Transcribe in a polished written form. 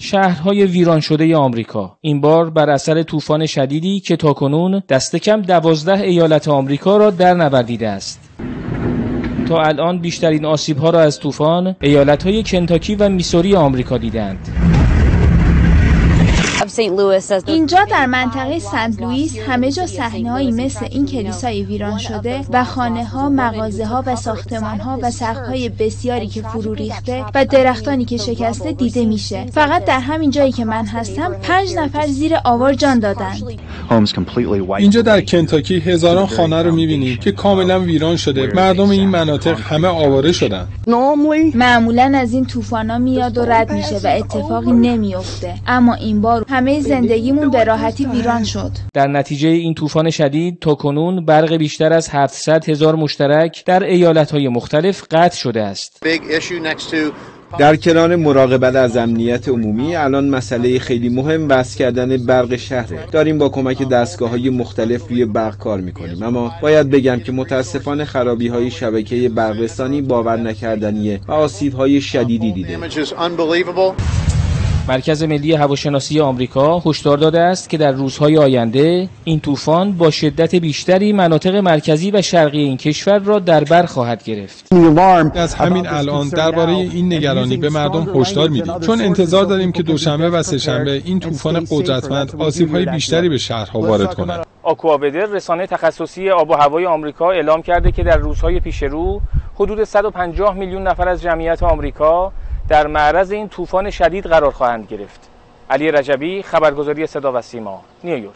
شهرهای ویران شده آمریکا، این بار بر اثر طوفان شدیدی که تاکنون دست کم 12 ایالت آمریکا را در نوردیده است. تا الان بیشترین آسیب‌ها را از طوفان ایالت‌های کنتاکی و میسوری آمریکا دیدند. اینجا در منطقه سنت لوئیس همه جا صحنه‌هایی مثل این کلیسای ویران شده و خانه‌ها، مغازه‌ها و ساختمان‌ها و سقف‌های بسیاری که فرو ریخته و درختانی که شکسته دیده میشه. فقط در همین جایی که من هستم 5 نفر زیر آوار جان دادند. اینجا در کنتاکی هزاران خانه رو می‌بینیم که کاملا ویران شده. مردم این مناطق همه آواره شدن. معمولاً از این طوفان‌ها میاد و رد میشه و اتفاقی نمیفته، اما این بار همه زندگیمون به راحتی ویران شد. در نتیجه این طوفان شدید تاکنون برق بیشتر از 700,000 مشترک در ایالت‌های مختلف قطع شده است. در کنار مراقبت از امنیت عمومی، الان مسئله خیلی مهم وصل کردن برق شهره. داریم با کمک دستگاه‌های مختلف روی برق کار می‌کنیم، اما باید بگم که متأسفانه خرابی‌های شبکه برق‌رسانی باور نکردنیه و آسیب‌های شدیدی دیده. مرکز ملی هواشناسی آمریکا هشدار داده است که در روزهای آینده این طوفان با شدت بیشتری مناطق مرکزی و شرقی این کشور را در بر خواهد گرفت. از همین الان درباره این نگرانی به مردم هشدار میدیم، چون انتظار داریم که دوشنبه و سه‌شنبه این طوفان قدرتمند آسیب‌های بیشتری به شهرها وارد کند. آکوآودر، رسانه تخصصی آب و هوای آمریکا، اعلام کرده که در روزهای پیش رو حدود 150 میلیون نفر از جمعیت آمریکا در معرض این طوفان شدید قرار خواهند گرفت. علی رجبی، خبرگزاری صدا و سیما، نیویورک.